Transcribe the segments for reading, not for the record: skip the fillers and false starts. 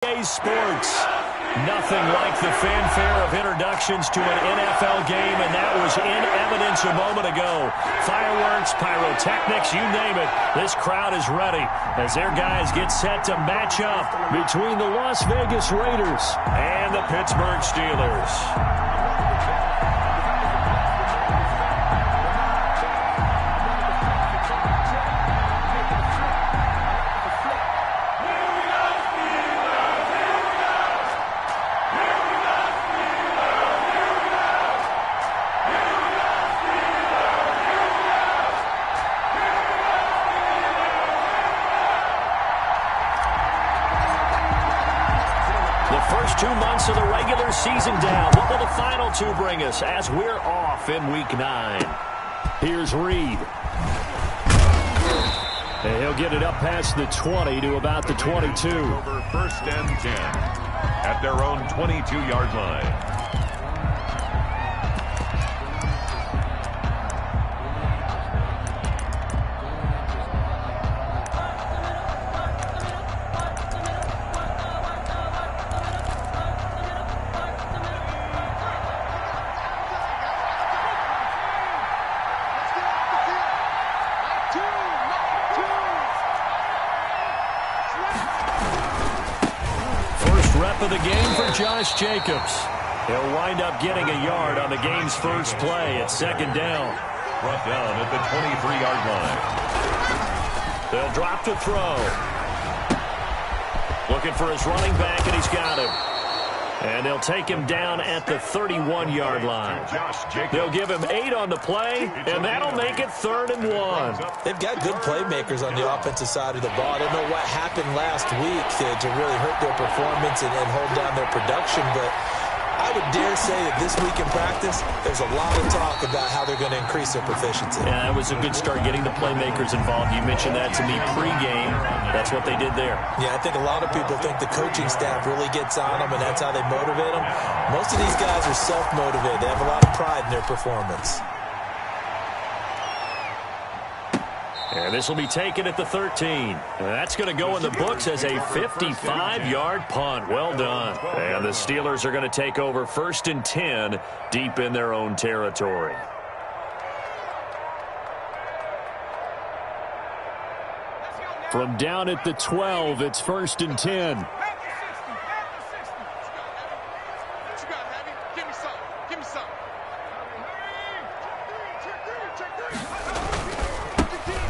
Sports. Nothing like the fanfare of introductions to an NFL game, and that was in evidence a moment ago. Fireworks, pyrotechnics, you name it. This crowd is ready as their guys get set to match up between the Las Vegas Raiders and the Pittsburgh Steelers. First 2 months of the regular season down. What will the final two bring us as we're off in Week 9? Here's Reed. And he'll get it up past the 20 to about the 22. Over first and 10 at their own 22-yard line. Of the game for Josh Jacobs. He'll wind up getting a yard on the game's first play at second down. Brought down at the 23-yard line. They'll drop to throw. Looking for his running back, and he's got him. And they'll take him down at the 31-yard line. They'll give him 8 on the play, and that'll make it 3rd and 1. They've got good playmakers on the offensive side of the ball. I don't know what happened last week to really hurt their performance and hold down their production, but I would dare say that this week in practice, there's a lot of talk about how they're going to increase their proficiency. Yeah, that was a good start getting the playmakers involved. You mentioned that to me pregame. That's what they did there. Yeah, I think a lot of people think the coaching staff really gets on them, and that's how they motivate them. Most of these guys are self-motivated. They have a lot of pride in their performance. And this will be taken at the 13. And that's going to go in the books as a 55-yard punt. Well done. And the Steelers are going to take over 1st and 10 deep in their own territory. From down at the 12, it's 1st and 10.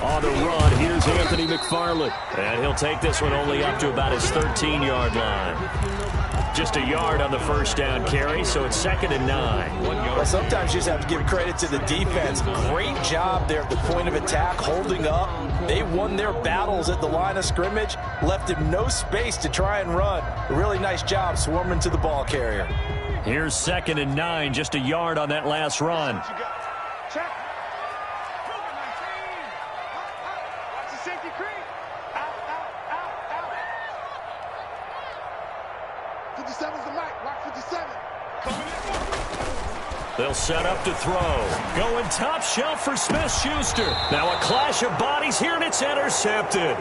On the run, here's Anthony McFarland. And he'll take this one only up to about his 13-yard line. Just a yard on the first down carry, so it's 2nd and 9. Well, sometimes you just have to give credit to the defense. Great job there at the point of attack, holding up. They won their battles at the line of scrimmage, left him no space to try and run. A really nice job swarming to the ball carrier. Here's 2nd and 9, just a yard on that last run. They'll set up to throw. Going top shelf for Smith-Schuster. Now a clash of bodies here, and it's intercepted.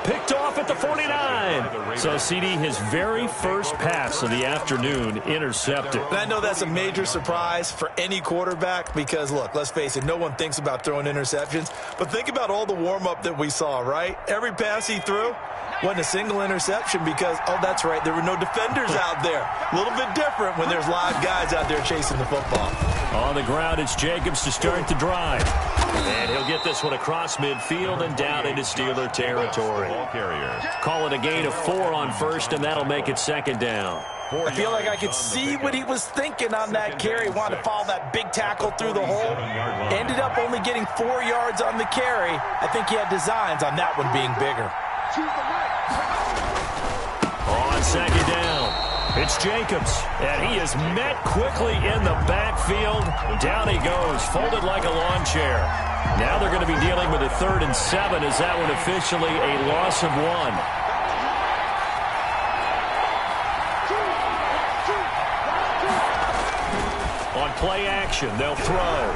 Picked off at the 49. So, CD, his very first pass of the afternoon intercepted. And I know that's a major surprise for any quarterback because, look, let's face it, no one thinks about throwing interceptions. But think about all the warm-up that we saw, right? Every pass he threw wasn't a single interception because, oh, that's right, there were no defenders out there. A little bit different when there's live guys out there chasing the football. On the ground, it's Jacobs to start the drive. And he'll get this one across midfield and down into Steeler territory. Call it a gain of 4 on first, and that'll make it 2nd down. I feel like I could see what he was thinking on that carry. Wanted to follow that big tackle through the hole. Ended up only getting 4 yards on the carry. I think he had designs on that one being bigger. On 2nd down, it's Jacobs, and he is met quickly in the backfield. Down he goes, folded like a lawn chair. Now they're going to be dealing with a 3rd and 7 as that one officially a loss of 1. On play action, they'll throw.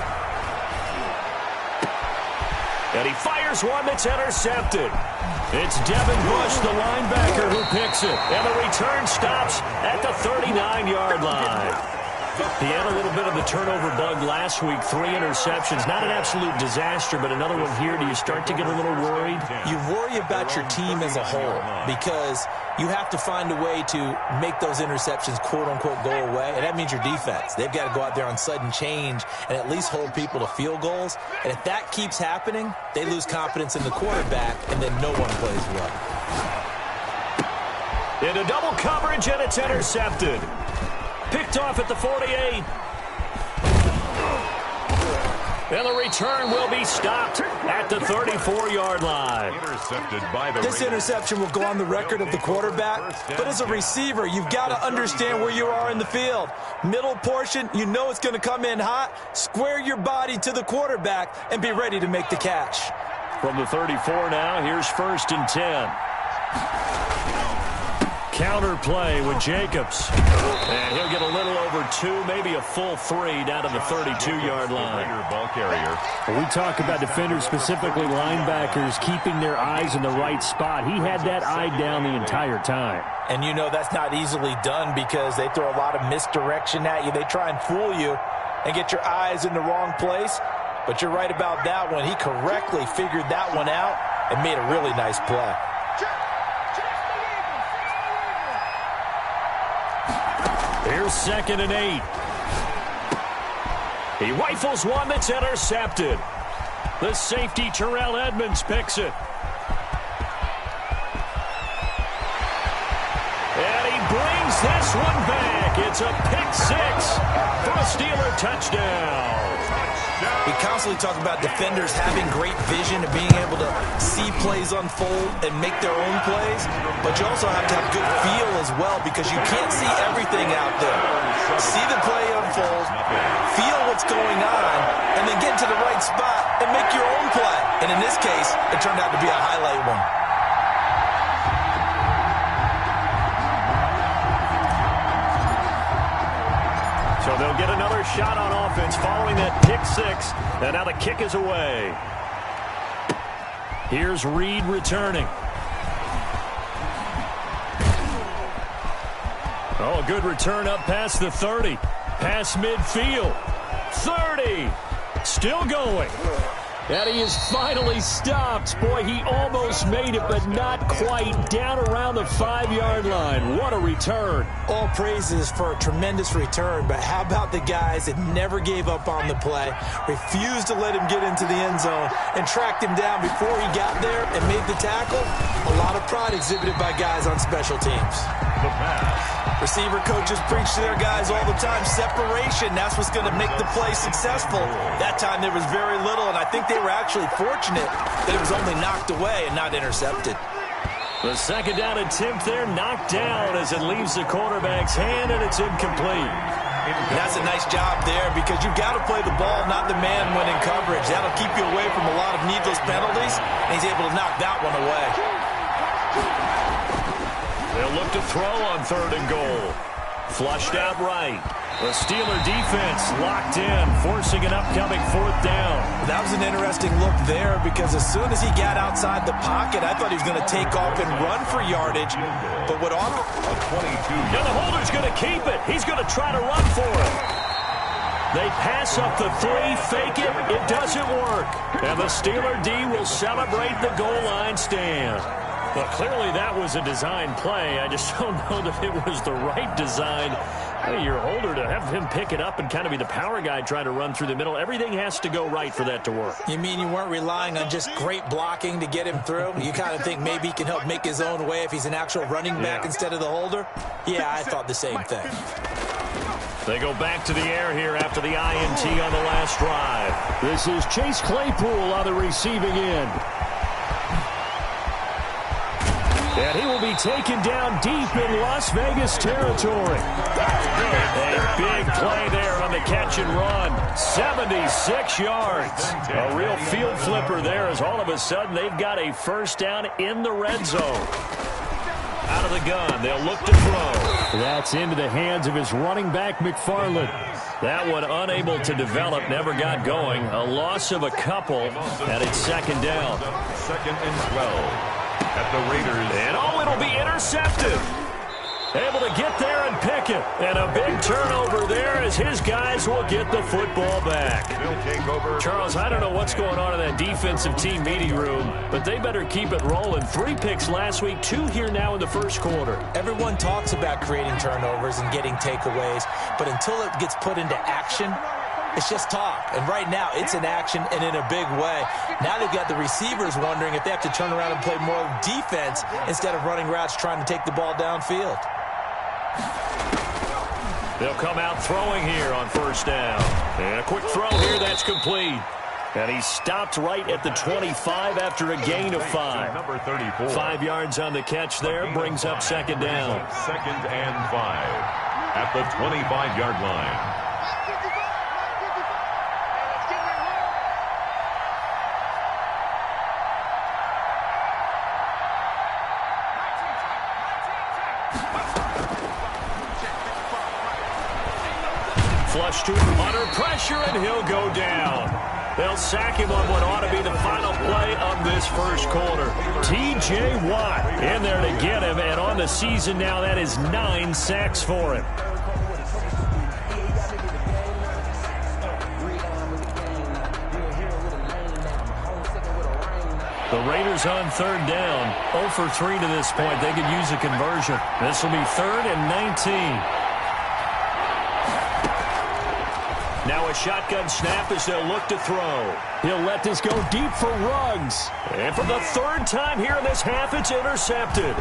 And he fires one that's intercepted. It's Devin Bush, the linebacker, who picks it. And the return stops at the 39-yard line. He had a little bit of the turnover bug last week, 3 interceptions. Not an absolute disaster, but another one here. Do you start to get a little worried? You worry about your team as a whole because you have to find a way to make those interceptions, quote-unquote, go away, and that means your defense. They've got to go out there on sudden change and at least hold people to field goals. And if that keeps happening, they lose confidence in the quarterback, and then no one plays well. Into double coverage, and it's intercepted. Picked off at the 48. And the return will be stopped at the 34-yard line. Intercepted by the This interception will go on the record of the quarterback, but as a receiver, you've got to understand where you are in the field. Middle portion, you know it's going to come in hot. Square your body to the quarterback and be ready to make the catch. From the 34 now, here's 1st and 10. Counter play with Jacobs. And he'll get a little over 2, maybe a full 3 down to the 32-yard line. Ball carrier. When we talk about defenders, specifically linebackers, keeping their eyes in the right spot. He had that eye down the entire time. And you know that's not easily done because they throw a lot of misdirection at you. They try and fool you and get your eyes in the wrong place. But you're right about that one. He correctly figured that one out and made a really nice play. Here's 2nd and 8. He rifles one that's intercepted. The safety, Terrell Edmonds, picks it. And he brings this one back. It's a pick 6 for a Steeler touchdown. We constantly talk about defenders having great vision and being able to see plays unfold and make their own plays, but you also have to have good feel as well because you can't see everything out there. See the play unfold, feel what's going on, and then get to the right spot and make your own play. And in this case, it turned out to be a highlight one. So they'll get another shot on offense following that pick 6. And now the kick is away. Here's Reed returning. Oh, a good return up past the 30. Past midfield. 30. Still going. And he is finally stopped. Boy, he almost made it, but not quite. Down around the 5-yard line. What a return. All praises for a tremendous return, but how about the guys that never gave up on the play, refused to let him get into the end zone, and tracked him down before he got there and made the tackle? A lot of pride exhibited by guys on special teams. The pass. Receiver coaches preach to their guys all the time. Separation, that's what's going to make the play successful. That time there was very little, and I think they were actually fortunate that it was only knocked away and not intercepted. The 2nd down attempt there knocked down as it leaves the quarterback's hand, and it's incomplete. And that's a nice job there because you've got to play the ball, not the man when in coverage. That'll keep you away from a lot of needless penalties, and he's able to knock that one away. They'll look to throw on 3rd and goal. Flushed out right. The Steeler defense locked in, forcing an upcoming 4th down. That was an interesting look there because as soon as he got outside the pocket, I thought he was going to take off and run for yardage. But what a 22. Yeah, the holder's going to keep it. He's going to try to run for it. They pass up the 3, fake it. It doesn't work. And the Steeler D will celebrate the goal line stand. Well, clearly that was a design play. I just don't know that it was the right design. Hey, your holder to have him pick it up and kind of be the power guy trying to run through the middle. Everything has to go right for that to work. You mean you weren't relying on just great blocking to get him through? You kind of think maybe he can help make his own way if he's an actual running back instead of the holder? Yeah, I thought the same thing. They go back to the air here after the INT on the last drive. This is Chase Claypool on the receiving end. And he will be taken down deep in Las Vegas territory. A big play there on the catch and run. 76 yards. A real field flipper there as all of a sudden they've got a 1st down in the red zone. Out of the gun, they'll look to throw. That's into the hands of his running back, McFarland. That one unable to develop, never got going. A loss of a couple, and it's second down. Second and 12 at the Raiders. And it'll be intercepted. Able to get there and pick it. And a big turnover there as his guys will get the football back. He'll take over. Charles, I don't know what's going on in that defensive team meeting room, but they better keep it rolling. 3 picks last week, 2 here now in the first quarter. Everyone talks about creating turnovers and getting takeaways, but until it gets put into action, it's just talk. And right now, it's in action and in a big way. Now they've got the receivers wondering if they have to turn around and play more defense instead of running routes trying to take the ball downfield. They'll come out throwing here on first down. And a quick throw here, that's complete. And he stopped right at the 25 after a gain of 5. Number 34. 5 yards on the catch there, brings up second down. Second and 5 at the 25-yard line. Flush to him under pressure, and he'll go down. They'll sack him on what ought to be the final play of this first quarter. T.J. Watt in there to get him, and on the season now, that is 9 sacks for him. The Raiders on third down. 0 for 3 to this point. They could use a conversion. This will be 3rd and 19. Now a shotgun snap as they'll look to throw. He'll let this go deep for Ruggs. And for the 3rd time here in this half, it's intercepted.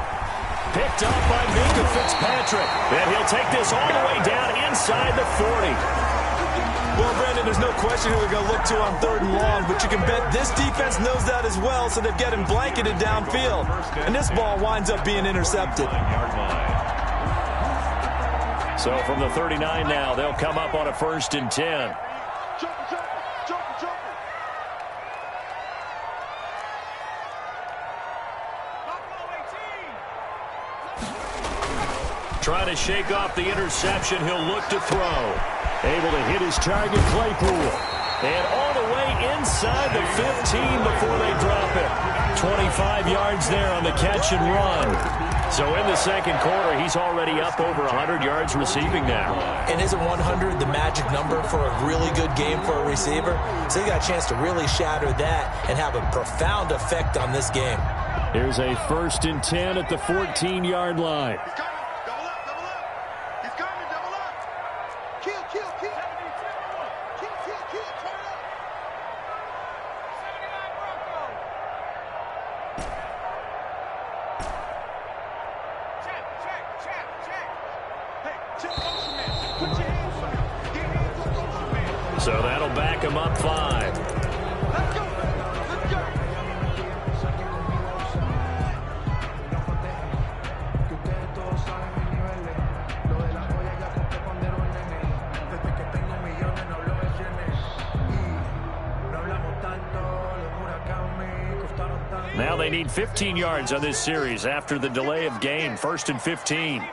Picked up by Minka Fitzpatrick. And he'll take this all the way down inside the 40. Well, Brandon, there's no question who they're going to look to on 3rd and long, but you can bet this defense knows that as well, so they've got him blanketed downfield. And this ball winds up being intercepted. So from the 39 now, they'll come up on a 1st and 10. Trying to shake off the interception. He'll look to throw. Able to hit his target, Claypool. And all the way inside the 15 before they drop it. 25 yards there on the catch and run. So in the second quarter, he's already up over 100 yards receiving now. And isn't 100 the magic number for a really good game for a receiver? So he got a chance to really shatter that and have a profound effect on this game. Here's a 1st and 10 at the 14-yard line. So that'll back him up 5. Now they need 15 yards on this series after the delay of game. 1st and 15.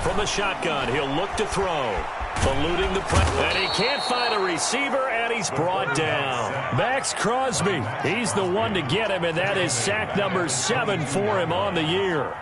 From the shotgun, he'll look to throw. Eluding the press. And he can't find a receiver, and he's brought down. Max Crosby, he's the one to get him, and that is sack number 7 for him on the year.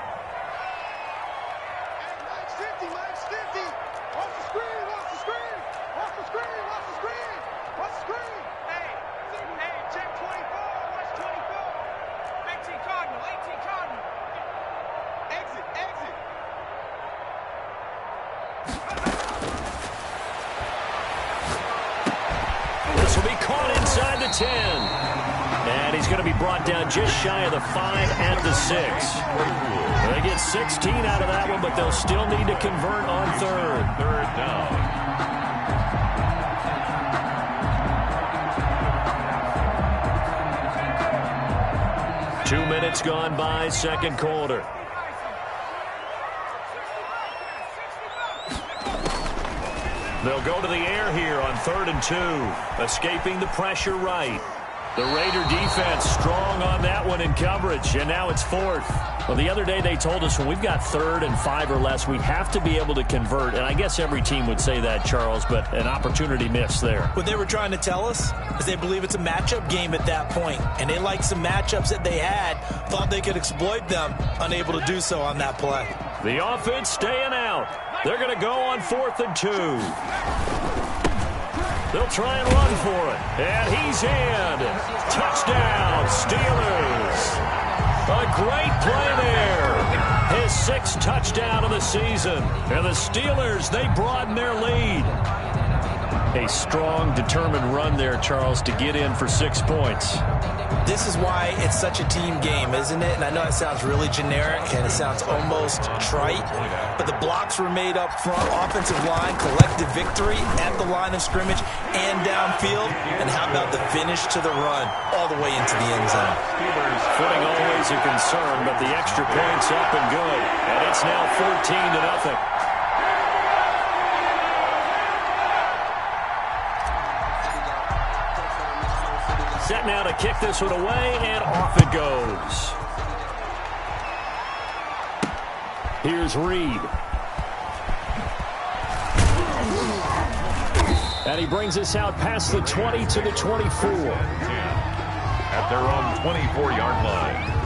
This will be caught inside the 10. And he's going to be brought down just shy of the 5 at the 6. They get 16 out of that one, but they'll still need to convert on 3rd. 3rd down. Two minutes gone by, second quarter. They'll go to the air here on 3rd and 2. Escaping the pressure right. The Raider defense strong on that one in coverage, and now it's 4th. Well, the other day they told us when we've got 3rd and 5 or less, we have to be able to convert. And I guess every team would say that, Charles, but an opportunity missed there. What they were trying to tell us is they believe it's a matchup game at that point, and they liked some matchups that they had, thought they could exploit them, unable to do so on that play. The offense staying out. They're going to go on 4th and 2. They'll try and run for it. And he's in. Touchdown, Steelers. A great play there. His 6th touchdown of the season. And the Steelers, they broaden their lead. A strong, determined run there, Charles, to get in for 6 points. This is why it's such a team game, isn't it? And I know it sounds really generic and it sounds almost trite, but the blocks were made up front, offensive line, collective victory at the line of scrimmage and downfield. And how about the finish to the run all the way into the end zone? Footing always a concern, but the extra points up and good. And it's now 14-0. Set now to kick this one away, and off it goes. Here's Reed. And he brings us out past the 20 to the 24. At their own 24-yard line.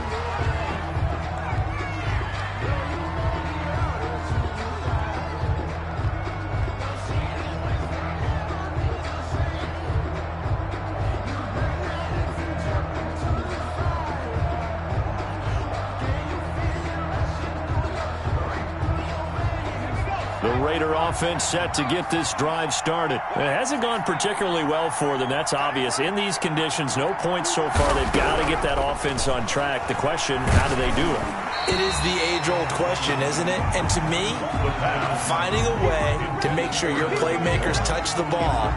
Raider offense set to get this drive started. It hasn't gone particularly well for them. That's obvious. In these conditions, no points so far. They've got to get that offense on track. The question, how do they do it? It is the age-old question, isn't it? And to me, finding a way to make sure your playmakers touch the ball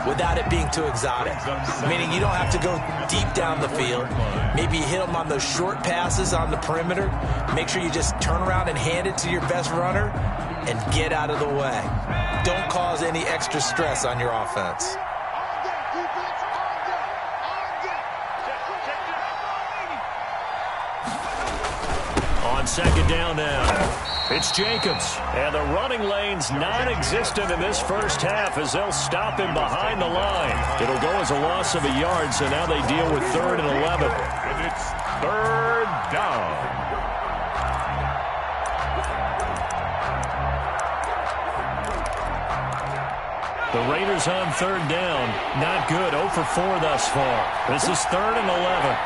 without it being too exotic. Meaning you don't have to go deep down the field. Maybe you hit them on those short passes on the perimeter. Make sure you just turn around and hand it to your best runner and get out of the way. Don't cause any extra stress on your offense. On 2nd down now, it's Jacobs. And the running lane's non-existent in this first half as they'll stop him behind the line. It'll go as a loss of a yard, so now they deal with 3rd and 11. And it's 3rd down. The Raiders on 3rd down. Not good. 0 for 4 thus far. This is 3rd and 11.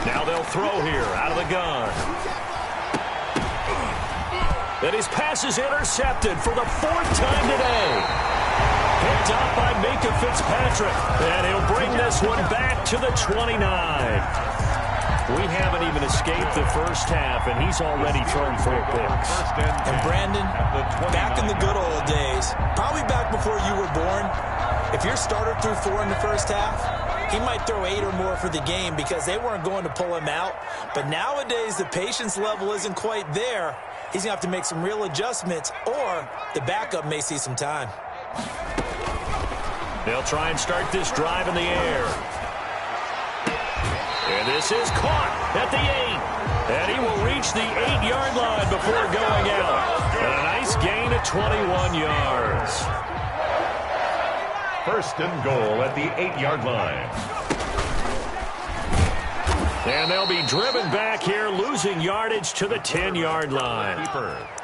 Now they'll throw here out of the gun. And his pass is intercepted for the 4th time today. Picked up by Minka Fitzpatrick. And he'll bring this one back to the 29. We haven't even escaped the first half, and he's already thrown 4 picks. And Brandon, back in the good old days, probably back before you were born, if your starter threw 4 in the first half, he might throw 8 or more for the game because they weren't going to pull him out. But nowadays, the patience level isn't quite there. He's going to have to make some real adjustments, or the backup may see some time. They'll try and start this drive in the air. And this is caught at the 8. And he will reach the 8-yard line before going out. And a nice gain of 21 yards. 1st and goal at the 8-yard line. And they'll be driven back here, losing yardage to the 10-yard line.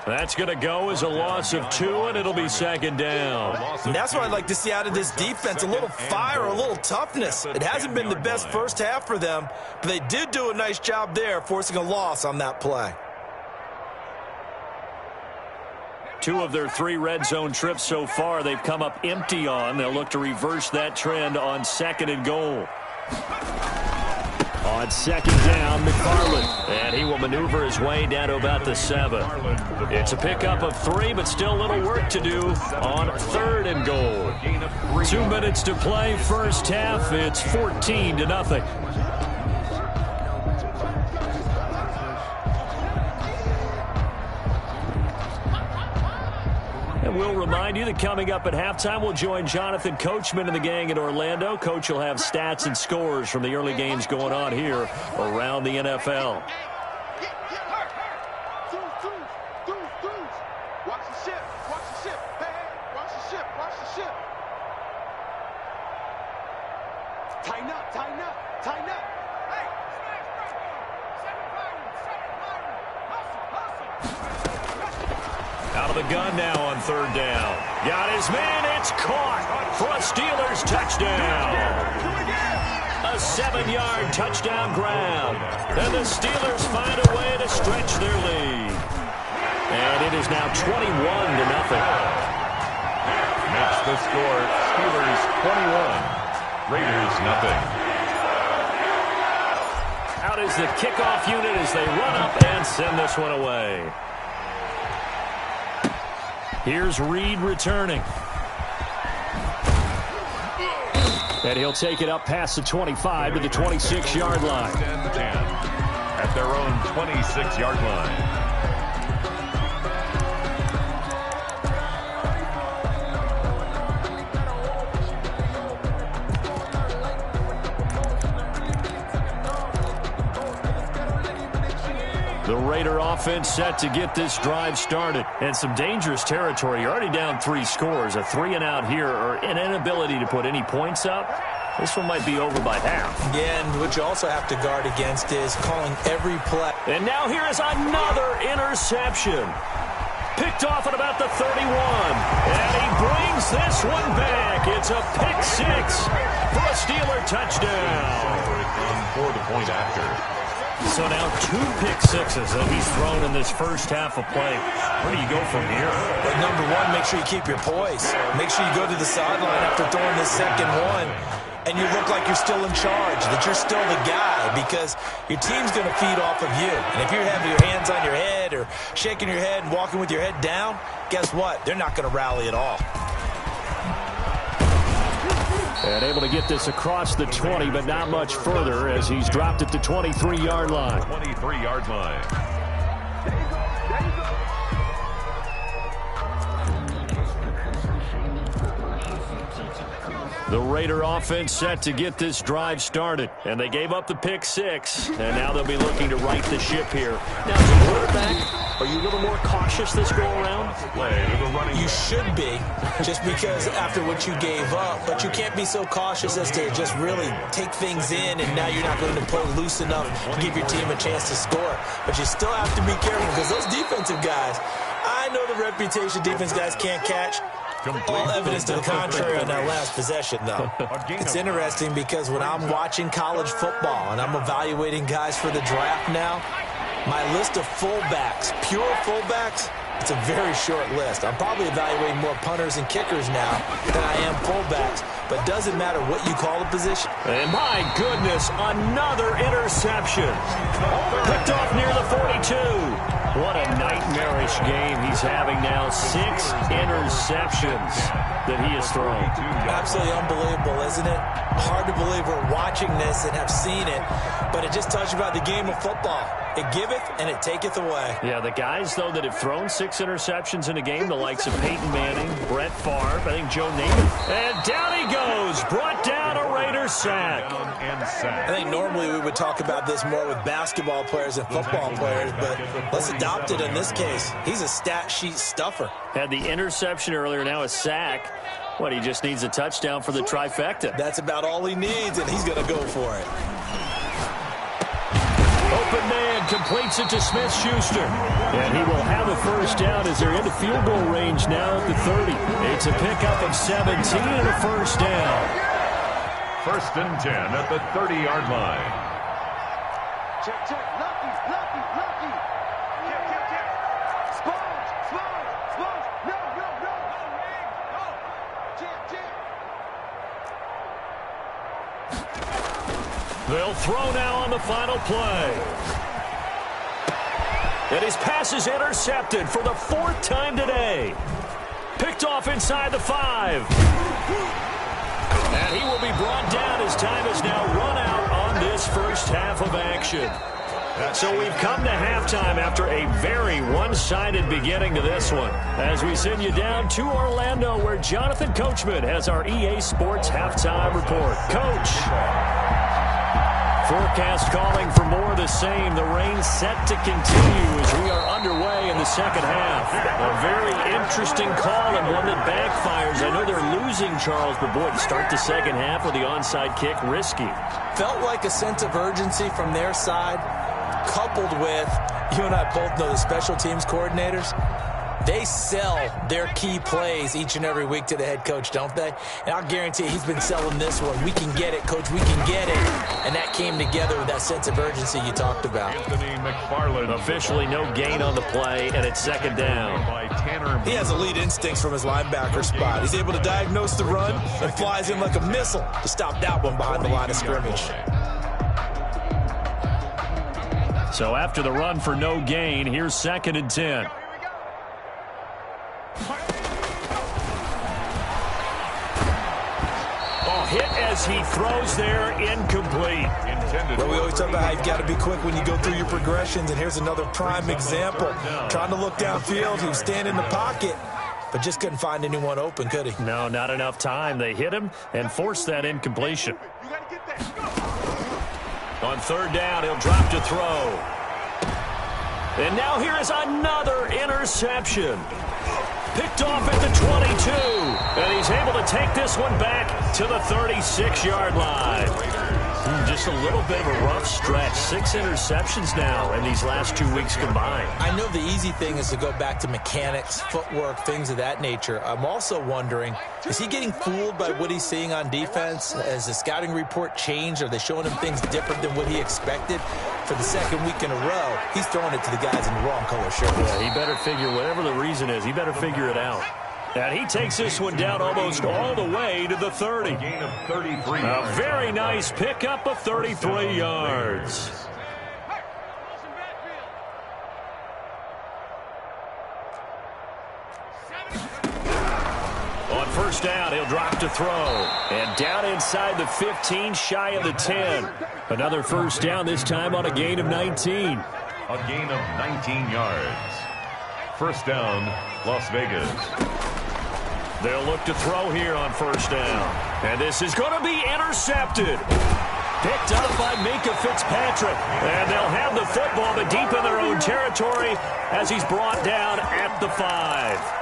That's going to go as a loss of 2, and it'll be 2nd down. And that's what I'd like to see out of this defense, a little fire, a little toughness. It hasn't been the best first half for them, but they did do a nice job there, forcing a loss on that play. 2 of their 3 red zone trips so far, they've come up empty on. They'll look to reverse that trend on 2nd and goal. On 2nd down, McFarland. And he will maneuver his way down to about the 7. It's a pickup of 3, but still a little work to do on 3rd and goal. 2 minutes to play, first half. It's 14-0. And we'll remind you that coming up at halftime, we'll join Jonathan Coachman and the gang in Orlando. Coach will have stats and scores from the early games going on here around the NFL. Out of the gun now on third down. Got his man. It's caught for a Steelers touchdown. A 7-yard touchdown grab. And the Steelers find a way to stretch their lead. And it is now 21-0. Makes the score Steelers 21, Raiders nothing. Out is the kickoff unit as they run up and send this one away. Here's Reed returning. And he'll take it up past the 25 to the 26-yard line. 10 at their own 26-yard line. The Raider offense set to get this drive started. And some dangerous territory. You're already down 3 scores. A 3-and-out here or an inability to put any points up. This one might be over by half. Yeah, and what you also have to guard against is calling every play. And now here is another interception. Picked off at about the 31. And he brings this one back. It's a pick 6 for a Steeler touchdown. For the point after. So now 2 pick sixes that he's thrown in this first half of play. Where do you go from here? But number one, make sure you keep your poise. Make sure you go to the sideline after throwing this second one, and you look like you're still in charge, that you're still the guy, because your team's going to feed off of you. And if you're having your hands on your head or shaking your head and walking with your head down, guess what? They're not going to rally at all. And able to get this across the 20, but not much further as he's dropped at the 23-yard line. 23-yard line. The Raider offense set to get this drive started. And they gave up the pick 6. And now they'll be looking to right the ship here. Now, as a quarterback, are you a little more cautious this go-around? You should be, just because after what you gave up. But you can't be so cautious as to just really take things in, and now you're not going to play loose enough to give your team a chance to score. But you still have to be careful, because those defensive guys, I know the reputation defense guys can't catch. All evidence to the contrary on that last possession, though. It's interesting because when I'm watching college football and I'm evaluating guys for the draft now, my list of fullbacks, pure fullbacks, it's a very short list. I'm probably evaluating more punters and kickers now than I am fullbacks, but doesn't matter what you call the position. And my goodness, another interception. Picked off near the 42. What a nightmarish game he's having now. 6 interceptions that he has thrown. Absolutely unbelievable, isn't it? Hard to believe we're watching this and have seen it, but it just tells you about the game of football. It giveth and it taketh away. Yeah, the guys, though, that have thrown 6 interceptions in a game, the likes of Peyton Manning, Brett Favre, I think Joe Namath. And down he goes, brought down a Raider sack. I think normally we would talk about this more with basketball players and football players, but let's adopt it in this case. He's a stat sheet stuffer. Had the interception earlier, now a sack. What, he just needs a touchdown for the trifecta. That's about all he needs, and he's going to go for it. Open man completes it to Smith-Schuster. And he will have a first down as they're into field goal range now at the 30. It's a pickup of 17 and a first down. 1st and 10 at the 30-yard line. Check, check. Lucky, lucky, lucky. Check, check, check. Sponge, sponge, sponge. No, no, no. No. Check, check. They'll throw now on the final play. And his pass is intercepted for the 4th time today. Picked off inside the 5. And he will be brought down as time is now run out on this first half of action. So we've come to halftime after a very one-sided beginning to this one. As we send you down to Orlando, where Jonathan Coachman has our EA Sports halftime report. Coach. Forecast calling for more of the same. The rain set to continue as we are underway in the second half. A very interesting call and one that backfires. I know they're losing, Charles, but boy, to start the second half with the onside kick, risky. Felt like a sense of urgency from their side, coupled with, you and I both know the special teams coordinators. They sell their key plays each and every week to the head coach, don't they? And I'll guarantee you he's been selling this one. We can get it, coach. We can get it. And that came together with that sense of urgency you talked about. Anthony McFarland. Officially no gain on the play, and it's second down. He has elite instincts from his linebacker spot. He's able to diagnose the run and flies in like a missile to stop that one behind the line of scrimmage. So after the run for no gain, here's 2nd and 10. Hit as he throws there, incomplete. Well, we always talk about how you've got to be quick when you go through your progressions, and here's another prime example. Trying to look downfield, he was standing in the pocket, but just couldn't find anyone open, could he? No, not enough time. They hit him and forced that incompletion. On 3rd down, he'll drop to throw. And now here is another interception. Picked off at the 22, and he's able to take this one back to the 36-yard line. Just a little bit of a rough stretch. 6 interceptions now in these last 2 weeks combined. I know the easy thing is to go back to mechanics, footwork, things of that nature. I'm also wondering, is he getting fooled by what he's seeing on defense? Has the scouting report changed? Are they showing him things different than what he expected? For the 2nd week in a row, he's throwing it to the guys in the wrong color shirts. Yeah, he better figure, whatever the reason is, he better figure it out. And he takes this one down almost all the way to the 30. Gain of 33. A very nice pickup of 33 yards. On 1st down, he'll drop to throw. And down inside the 15, shy of the 10. Another 1st down, this time on a gain of 19. A gain of 19 yards. 1st down, Las Vegas. They'll look to throw here on 1st down. And this is going to be intercepted. Picked up by Minkah Fitzpatrick. And they'll have the football, but deep in their own territory as he's brought down at the 5.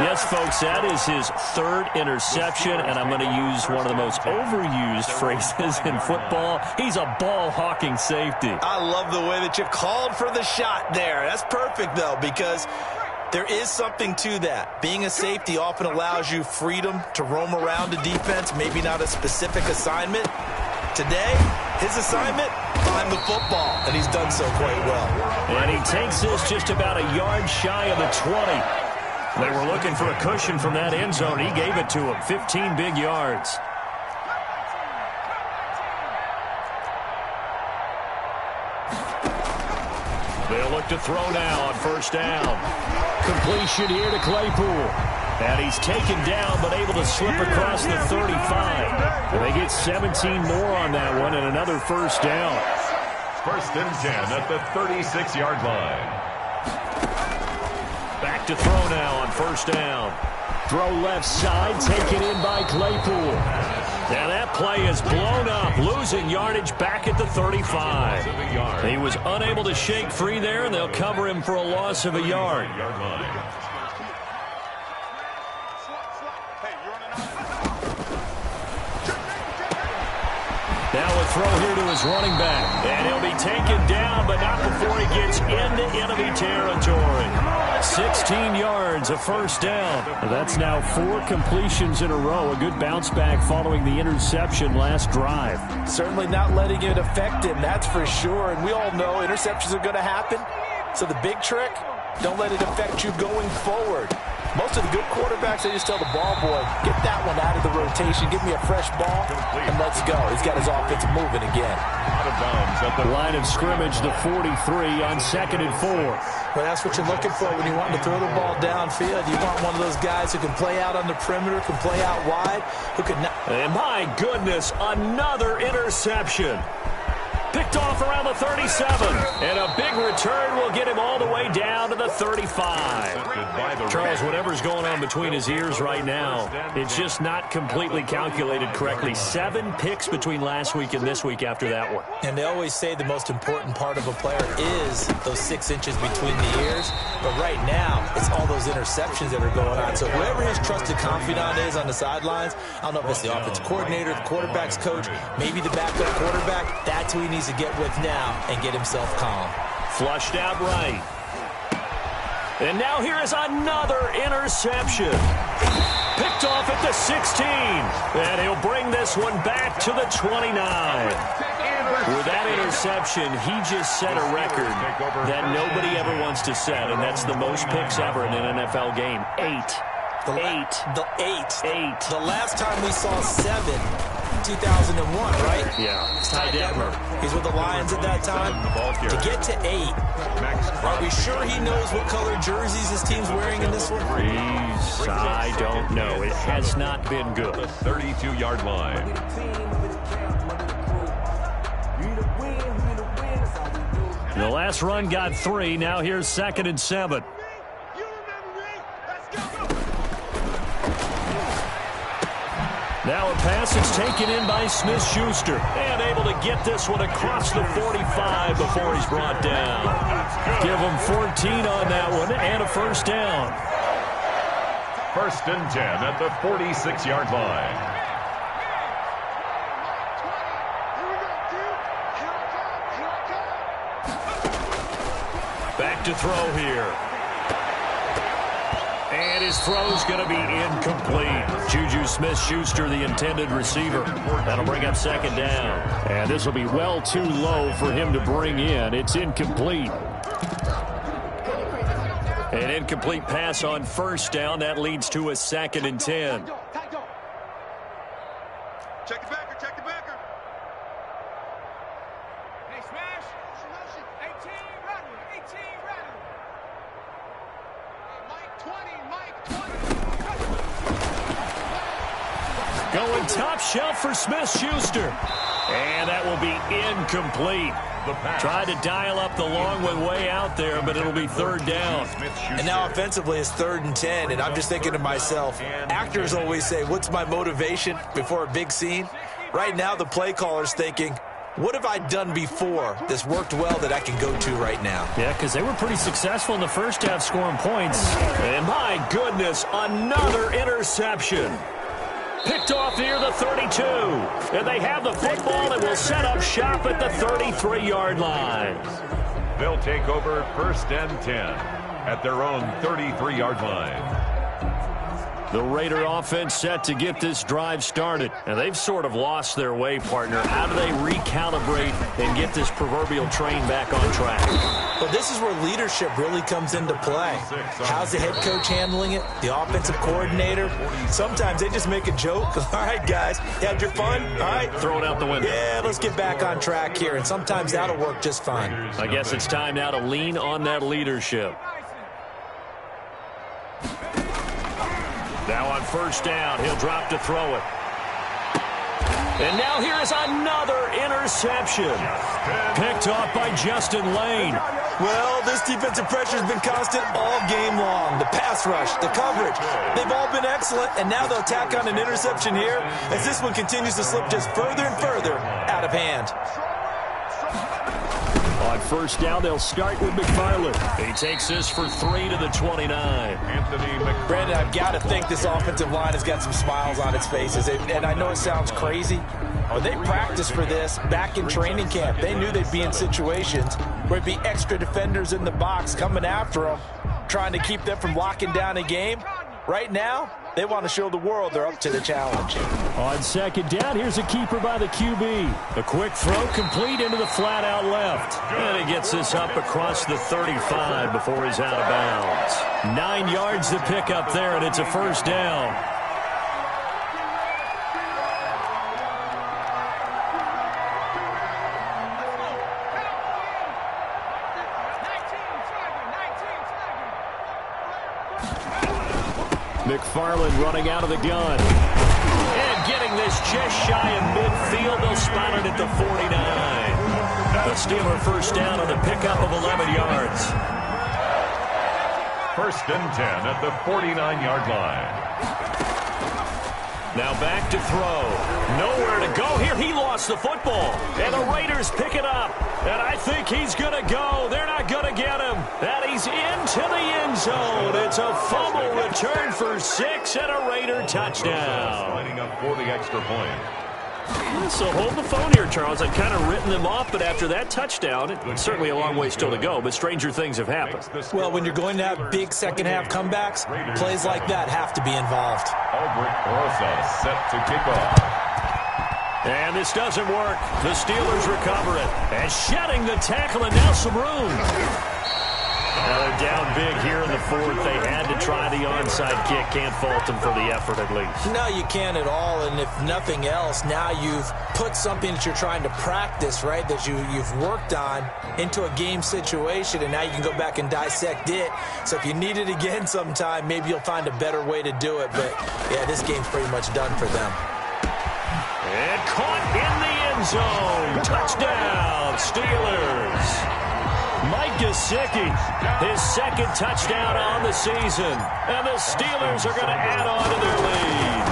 Yes, folks, that is his 3rd interception, and I'm going to use one of the most overused phrases in football. He's a ball-hawking safety. I love the way that you called for the shot there. That's perfect, though, because there is something to that. Being a safety often allows you freedom to roam around a defense, maybe not a specific assignment. Today, his assignment, find the football, and he's done so quite well. And he takes this just about a yard shy of the 20. They were looking for a cushion from that end zone. He gave it to him. 15 big yards. They'll look to throw now on 1st down. Completion here to Claypool. And he's taken down but able to slip across the 35. And they get 17 more on that one and another 1st down. 1st and 10 at the 36-yard line. Back to throw now on 1st down. Throw left side, taken in by Claypool. Now that play is blown up, losing yardage back at the 35. He was unable to shake free there, and they'll cover him for a loss of a yard. Now a throw here to his running back. And he'll be taken down, but not before he gets into enemy territory. 16 yards, a 1st down. That's now 4 completions in a row. A good bounce back following the interception last drive. Certainly not letting it affect him, that's for sure. And we all know interceptions are going to happen. So the big trick, don't let it affect you going forward. Most of the good quarterbacks, they just tell the ball boy, get that one out of the rotation, give me a fresh ball, and let's go. He's got his offense moving again. Out of bounds at the line of scrimmage, the 43 on 2nd and 4. Well, that's what you're looking for when you want to throw the ball downfield. You want one of those guys who can play out on the perimeter, can play out wide, who can... And my goodness, another interception. Picked off around the 37. And a big return will get him all the way down to the 35. Charles, whatever's going on between his ears right now, it's just not completely calculated correctly. 7 picks between last week and this week after that one. And they always say the most important part of a player is those 6 inches between the ears. But right now, it's all those interceptions that are going on. So whoever his trusted confidant is on the sidelines, I don't know if it's the offensive coordinator, the quarterback's coach, maybe the backup quarterback, that's who he needs to get with now and get himself calm. Flushed out right. And now here is another interception. Picked off at the 16. And he'll bring this one back to the 29. With that interception, he just set a record that nobody ever wants to set, and that's the most picks ever in an NFL game. 8. The last time we saw 7, 2001, right? Yeah, Ty Detmer. He's with the Lions at that time. To get to 8, are we sure he knows what color jerseys his team's wearing in this one? I don't know. It has not been good. The 32-yard line. The last run got 3. Now here's 2nd and 7. Now a pass is taken in by Smith-Schuster. And able to get this one across the 45 before he's brought down. Give him 14 on that one and a first down. 1st and 10 at the 46-yard line. Back to throw here. And his throw's going to be incomplete. Juju Smith-Schuster, the intended receiver. That'll bring up 2nd down. And this will be well too low for him to bring in. It's incomplete. An incomplete pass on 1st down. That leads to a 2nd and 10. Check the backer, check the backer. Hey, smash. 18, ready. 18, ready. Mike 20. Going top shelf for Smith-Schuster. And that will be incomplete. Tried to dial up the long one way out there, but it'll be 3rd down. And now offensively it's 3rd and 10, and I'm just thinking to myself, actors always say, what's my motivation before a big scene? Right now the play caller's thinking, what have I done before that's worked well that I can go to right now? Yeah, because they were pretty successful in the first half scoring points. And my goodness, another interception. Picked off near the 32. And they have the football and will set up shop at the 33-yard line. They'll take over 1st and 10 at their own 33-yard line. The Raider offense set to get this drive started. And they've sort of lost their way, partner. How do they recalibrate and get this proverbial train back on track? Well, this is where leadership really comes into play. How's the head coach handling it? The offensive coordinator? Sometimes they just make a joke. All right, guys, you had your fun? All right. Throw it out the window. Yeah, let's get back on track here. And sometimes that'll work just fine. I guess it's time now to lean on that leadership. Now on 1st down, he'll drop to throw it. And now here is another interception. Picked off by Justin Lane. Well, this defensive pressure has been constant all game long. The pass rush, the coverage, they've all been excellent, and now they'll tack on an interception here as this one continues to slip just further and further out of hand. On 1st down, they'll start with McFarland. He takes this for 3 to the 29. Brandon, I've got to think this offensive line has got some smiles on its faces. And I know it sounds crazy, but they practiced for this back in training camp. They knew they'd be in situations where it'd be extra defenders in the box coming after them, trying to keep them from locking down a game. Right now, they want to show the world they're up to the challenge. On 2nd down, here's a keeper by the QB. A quick throw complete into the flat out left. And he gets this up across the 35 before he's out of bounds. 9 yards to pick up there, and it's a 1st down. McFarland running out of the gun. And getting this just shy of midfield. They'll spot it at the 49. A Steeler first down on the pickup of 11 yards. First and 10 at the 49-yard line. Now back to throw. Nowhere to go here. He lost the football. And the Raiders pick it up. And I think he's going to go. They're not going to get him. And he's into the end zone. It's a fumble return for 6 and a Raider touchdown. Lining up for the extra point. So hold the phone here, Charles. I've kind of written them off, but after that touchdown, it's certainly a long way still to go, but stranger things have happened. Well, when you're going to have big second-half comebacks, plays like that have to be involved. Albert Rosa set to kick off. And this doesn't work. The Steelers recover it. And shedding the tackle, and now some room. Now they're down big here in the fourth. They had to try the onside kick. Can't fault them for the effort at least. No, you can't at all. And if nothing else, now you've put something that you're trying to practice, right, that you've worked on into a game situation, and now you can go back and dissect it. So if you need it again sometime, maybe you'll find a better way to do it. But, yeah, this game's pretty much done for them. And caught in the end zone. Touchdown, Steelers. Mike Gesicki, his second touchdown on the season. And the Steelers are going to add on to their lead.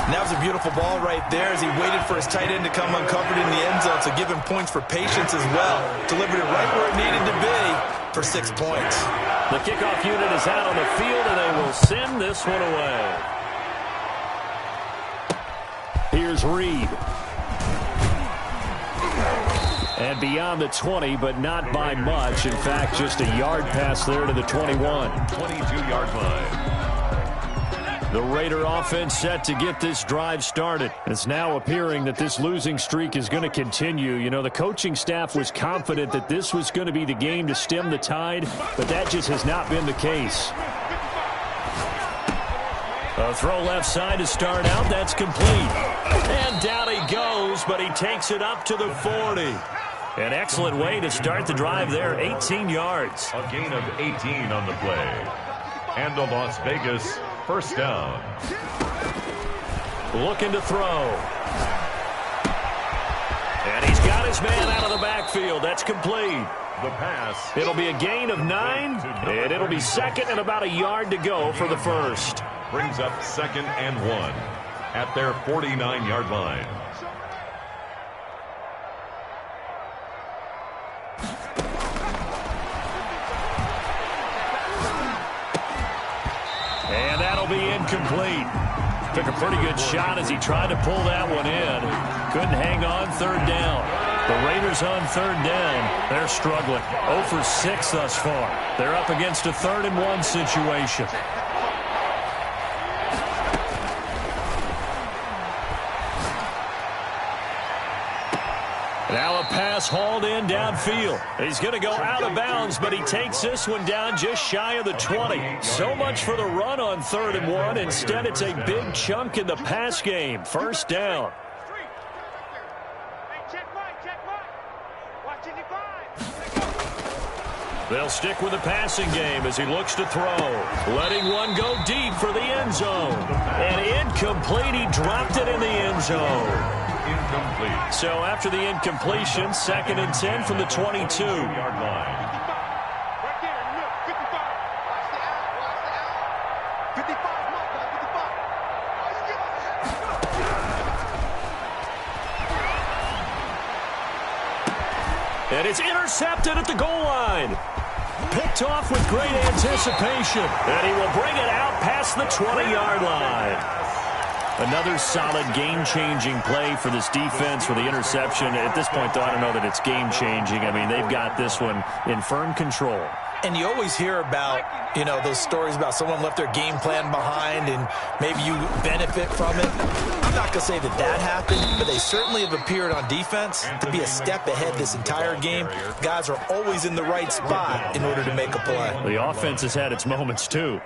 And that was a beautiful ball right there as he waited for his tight end to come uncovered in the end zone. So give him points for patience as well. Delivered it right where it needed to be for 6 points. The kickoff unit is out on the field, and they will send this one away. Here's Reed. And beyond the 20, but not by much. In fact, just a yard pass there to the 21. 22-yard line. The Raider offense set to get this drive started. It's now appearing that this losing streak is going to continue. You know, the coaching staff was confident that this was going to be the game to stem the tide, but that just has not been the case. A throw left side to start out. That's complete. And down he goes, but he takes it up to the 40. An excellent way to start the drive there, 18 yards. A gain of 18 on the play. And a Las Vegas first down. Looking to throw. And he's got his man out of the backfield. That's complete. The pass. It'll be a gain of 9, and it'll be second and about a yard to go for the first. Brings up 2nd and 1 at their 49-yard line. And that'll be incomplete. Took a pretty good shot as he tried to pull that one in. Couldn't hang on third down. The Raiders on third down. They're struggling. 0 for 6 thus far. They're up against a 3rd and 1 situation. Now a pass hauled in downfield. He's going to go out of bounds, but he takes this one down just shy of the 20. So much for the run on 3rd and 1. Instead, it's a big chunk in the pass game. First down. They'll stick with the passing game as he looks to throw. Letting one go deep for the end zone. And incomplete. He dropped it in the end zone. Incomplete. So after the incompletion, 2nd and 10 from the 22-yard line. And it's intercepted at the goal line. Picked off with great anticipation. And he will bring it out past the 20-yard line. Another solid game-changing play for this defense for the interception. At this point, though, I don't know that it's game-changing. I mean, they've got this one in firm control. And you always hear about, you know, those stories about someone left their game plan behind and maybe you benefit from it. I'm not going to say that that happened, but they certainly have appeared on defense to be a step ahead this entire game. Guys are always in the right spot in order to make a play. The offense has had its moments, too.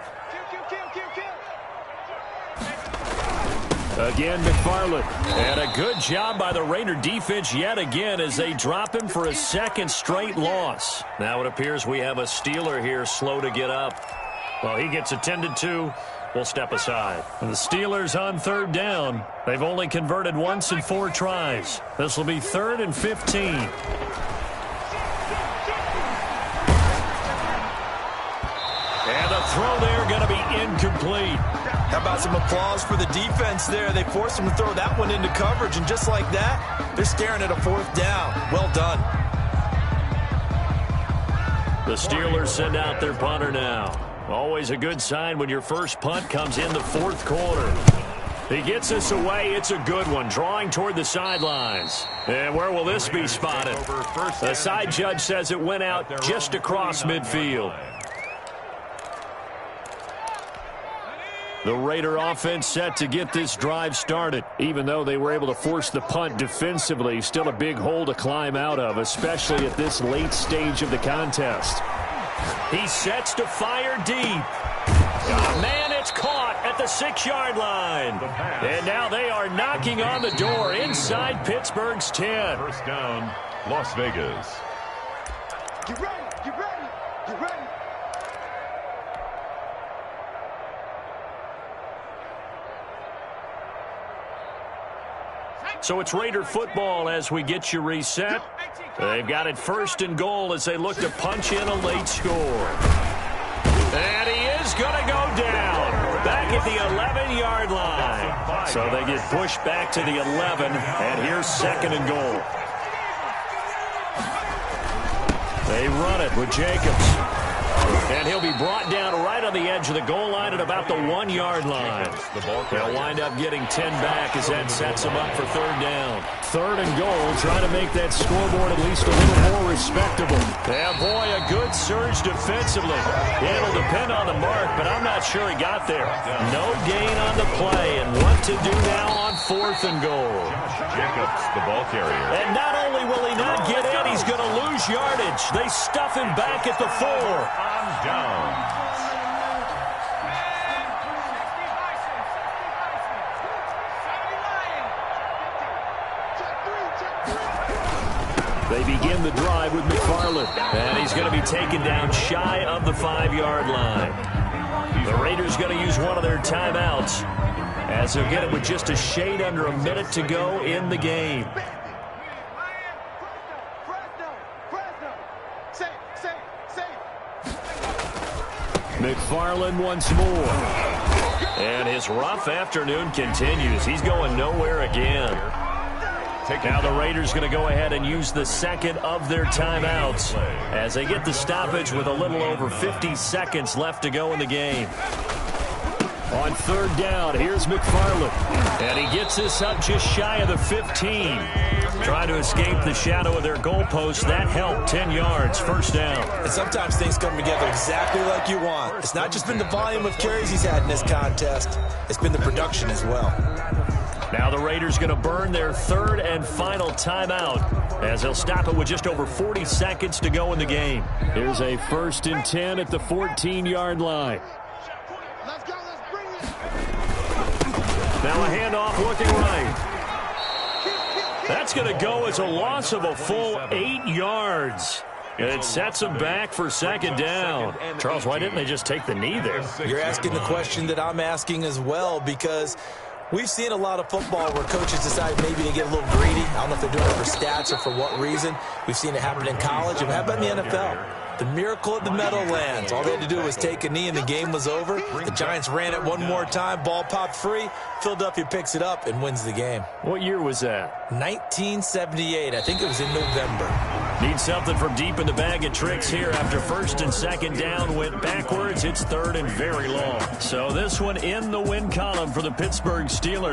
Again, McFarland. And a good job by the Raider defense yet again as they drop him for a 2nd straight loss. Now it appears we have a Steeler here slow to get up. Well, he gets attended to, will step aside. The Steelers on third down. They've only converted once in 4 tries. This will be 3rd and 15. And the throw there going to be incomplete. How about some applause for the defense there? They forced him to throw that one into coverage, and just like that, they're staring at a 4th down. Well done. The Steelers send out their punter now. Always a good sign when your first punt comes in the 4th quarter. He gets this away. It's a good one, drawing toward the sidelines. And where will this be spotted? The side judge says it went out just across midfield. The Raider offense set to get this drive started. Even though they were able to force the punt defensively, still a big hole to climb out of, especially at this late stage of the contest. He sets to fire deep. Oh, man, it's caught at the 6-yard line. And now they are knocking on the door inside Pittsburgh's 10. First down, Las Vegas. Get ready, get ready, get ready. So it's Raider football as we get you reset. They've got it 1st and goal as they look to punch in a late score. And he is going to go down back at the 11-yard line. So they get pushed back to the 11, and here's 2nd and goal. They run it with Jacobs. And he'll be brought down right on the edge of the goal line at about the 1-yard line. They'll wind up getting 10 back as that sets them up for 3rd down. 3rd and goal, trying to make that scoreboard at least a little more respectable. Yeah, boy, a good surge defensively. It'll depend on the mark, but I'm not sure he got there. No gain on the play, and what to do now on 4th and goal. Jacobs, the ball carrier. And not only will he not get in, he's going to lose yardage. They stuff him back at the 4. On down. They begin the drive with McFarland. And he's going to be taken down shy of the 5-yard line. The Raiders going to use one of their timeouts as they'll get it with just a shade under a minute to go in the game. McFarland once more. And his rough afternoon continues. He's going nowhere again. Now the Raiders going to go ahead and use the 2nd of their timeouts as they get the stoppage with a little over 50 seconds left to go in the game. On 3rd down, here's McFarland. And he gets this up just shy of the 15. Trying to escape the shadow of their goalpost. That helped. 10 yards, 1st down. And sometimes things come together exactly like you want. It's not just been the volume of carries he's had in this contest. It's been the production as well. Now the Raiders going to burn their 3rd and final timeout as they'll stop it with just over 40 seconds to go in the game. Here's a 1st and 10 at the 14-yard line. Let's go, let's bring it. Now a handoff looking right. That's going to go as a loss of a full 8 yards. It sets them back for 2nd down. Charles, why didn't they just take the knee there? You're asking the question that I'm asking as well, because we've seen a lot of football where coaches decide maybe to get a little greedy. I don't know if they're doing it for stats or for what reason. We've seen it happen in college. And how about in the NFL? The miracle of the Meadowlands. All they had to do was take a knee and the game was over. The Giants ran it one more time. Ball popped free. Philadelphia picks it up and wins the game. What year was that? 1978. I think it was in November. Need something from deep in the bag of tricks here after 1st and 2nd down went backwards. It's 3rd and very long. So this one in the win column for the Pittsburgh Steelers.